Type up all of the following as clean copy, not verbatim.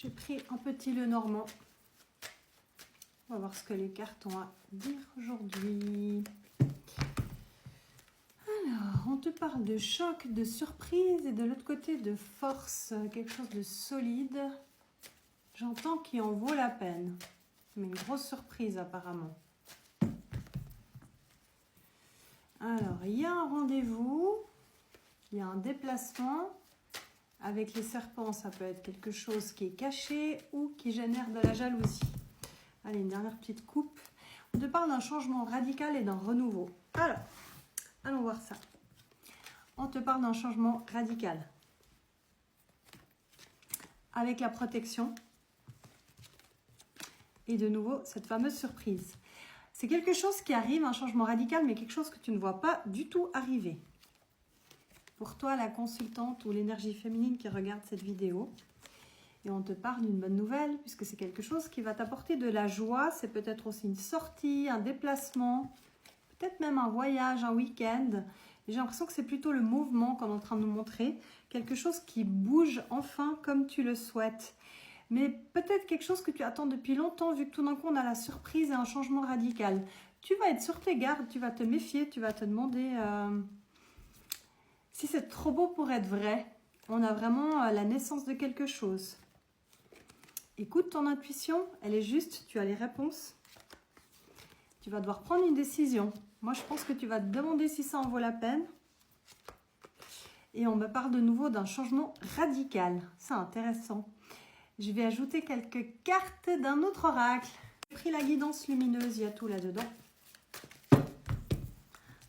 J'ai pris un petit Lenormand. On va voir ce que les cartes ont à dire aujourd'hui. Alors, on te parle de choc, de surprise et de l'autre côté de force, quelque chose de solide. J'entends qu'il en vaut la peine. Mais une grosse surprise apparemment. Alors, il y a un rendez-vous, il y a un déplacement. Avec les serpents, ça peut être quelque chose qui est caché ou qui génère de la jalousie. Allez, une dernière petite coupe. On te parle d'un changement radical et d'un renouveau. Alors, allons voir ça. On te parle d'un changement radical. Avec la protection. Et de nouveau, cette fameuse surprise. C'est quelque chose qui arrive, un changement radical, mais quelque chose que tu ne vois pas du tout arriver. Pour toi, la consultante ou l'énergie féminine qui regarde cette vidéo. Et on te parle d'une bonne nouvelle, puisque c'est quelque chose qui va t'apporter de la joie. C'est peut-être aussi une sortie, un déplacement, peut-être même un voyage, un week-end. J'ai l'impression que c'est plutôt le mouvement qu'on est en train de nous montrer. Quelque chose qui bouge enfin comme tu le souhaites. Mais peut-être quelque chose que tu attends depuis longtemps, vu que tout d'un coup on a la surprise et un changement radical. Tu vas être sur tes gardes, tu vas te méfier, tu vas te demander si c'est trop beau pour être vrai. On a vraiment la naissance de quelque chose. Écoute ton intuition, elle est juste, tu as les réponses. Tu vas devoir prendre une décision. Moi, je pense que tu vas te demander si ça en vaut la peine. Et on me parle de nouveau d'un changement radical. C'est intéressant. Je vais ajouter quelques cartes d'un autre oracle. J'ai pris la guidance lumineuse, il y a tout là-dedans.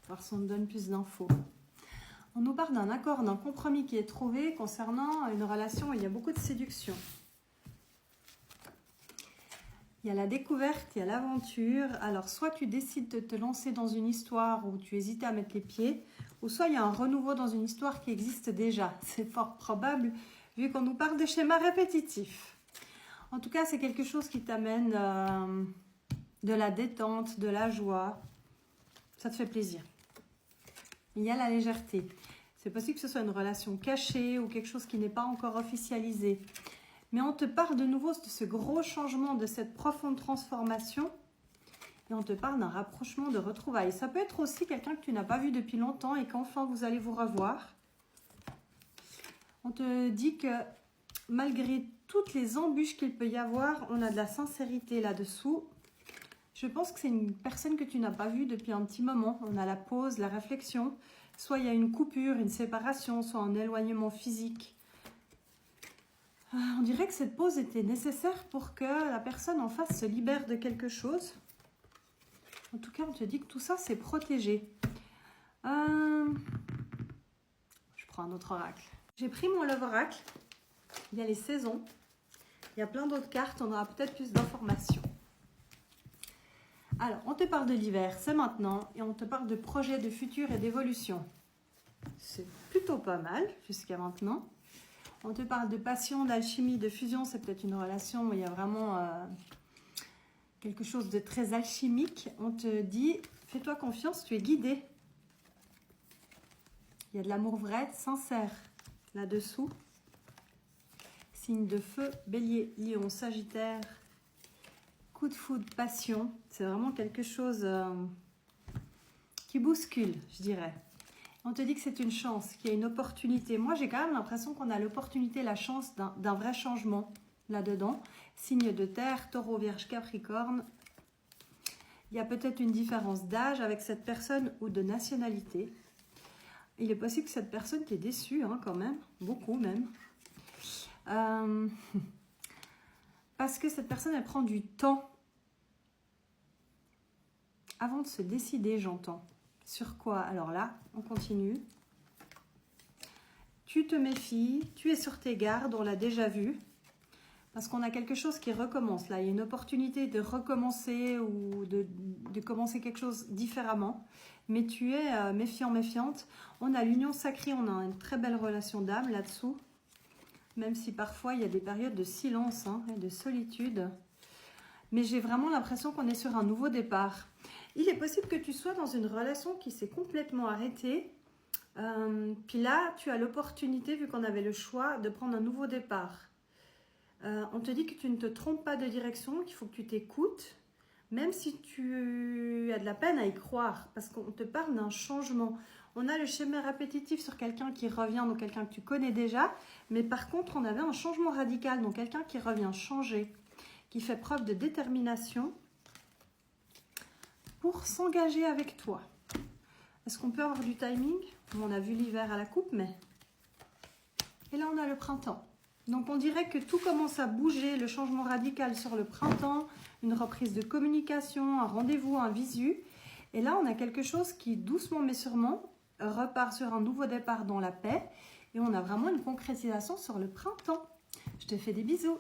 Voir si on me donne plus d'infos. On nous parle d'un accord, d'un compromis qui est trouvé concernant une relation où il y a beaucoup de séduction. Il y a la découverte, il y a l'aventure. Alors, soit tu décides de te lancer dans une histoire où tu hésites à mettre les pieds, ou soit il y a un renouveau dans une histoire qui existe déjà. C'est fort probable, vu qu'on nous parle de schémas répétitifs. En tout cas, c'est quelque chose qui t'amène de la détente, de la joie. Ça te fait plaisir. Il y a la légèreté. C'est possible que ce soit une relation cachée ou quelque chose qui n'est pas encore officialisé. Mais on te parle de nouveau de ce gros changement, de cette profonde transformation. Et on te parle d'un rapprochement, de retrouvailles. Ça peut être aussi quelqu'un que tu n'as pas vu depuis longtemps et qu'enfin vous allez vous revoir. On te dit que malgré toutes les embûches qu'il peut y avoir, on a de la sincérité là-dessous. Je pense que c'est une personne que tu n'as pas vue depuis un petit moment. On a la pause, la réflexion. Soit il y a une coupure, une séparation, soit un éloignement physique. On dirait que cette pause était nécessaire pour que la personne en face se libère de quelque chose. En tout cas, on te dit que tout ça, c'est protégé. Je prends un autre oracle. J'ai pris mon Love Oracle. Il y a les saisons. Il y a plein d'autres cartes. On aura peut-être plus d'informations. Alors, on te parle de l'hiver, c'est maintenant. Et on te parle de projets, de futur et d'évolution. C'est plutôt pas mal jusqu'à maintenant. On te parle de passion, d'alchimie, de fusion. C'est peut-être une relation où il y a vraiment quelque chose de très alchimique. On te dit, fais-toi confiance, tu es guidé. Il y a de l'amour vrai, sincère là-dessous. Signe de feu, bélier, lion, sagittaire. Coup de foudre, passion. C'est vraiment quelque chose qui bouscule, je dirais. On te dit que c'est une chance, qu'il y a une opportunité. Moi, j'ai quand même l'impression qu'on a l'opportunité, la chance d'un vrai changement là-dedans. Signe de terre, taureau, vierge, capricorne. Il y a peut-être une différence d'âge avec cette personne ou de nationalité. Il est possible que cette personne t'ait déçu hein, quand même, beaucoup même. Parce que cette personne, elle prend du temps avant de se décider, j'entends. Sur quoi? Alors là, on continue. Tu te méfies, tu es sur tes gardes, on l'a déjà vu. Parce qu'on a quelque chose qui recommence. Là, il y a une opportunité de recommencer ou de commencer quelque chose différemment. Mais tu es méfiant, méfiante. On a l'union sacrée, on a une très belle relation d'âme là-dessous. Même si parfois, il y a des périodes de silence hein, et de solitude. Mais j'ai vraiment l'impression qu'on est sur un nouveau départ. Il est possible que tu sois dans une relation qui s'est complètement arrêtée. Puis là, tu as l'opportunité, vu qu'on avait le choix, de prendre un nouveau départ. On te dit que tu ne te trompes pas de direction, qu'il faut que tu t'écoutes, même si tu as de la peine à y croire, parce qu'on te parle d'un changement. On a le schéma répétitif sur quelqu'un qui revient, donc quelqu'un que tu connais déjà, mais par contre, on avait un changement radical, donc quelqu'un qui revient changer, qui fait preuve de détermination pour s'engager avec toi. Est-ce qu'on peut avoir du timing? On a vu l'hiver à la coupe, mais... Et là, on a le printemps. Donc, on dirait que tout commence à bouger, le changement radical sur le printemps, une reprise de communication, un rendez-vous, un visu. Et là, on a quelque chose qui, doucement mais sûrement, repart sur un nouveau départ dans la paix. Et on a vraiment une concrétisation sur le printemps. Je te fais des bisous.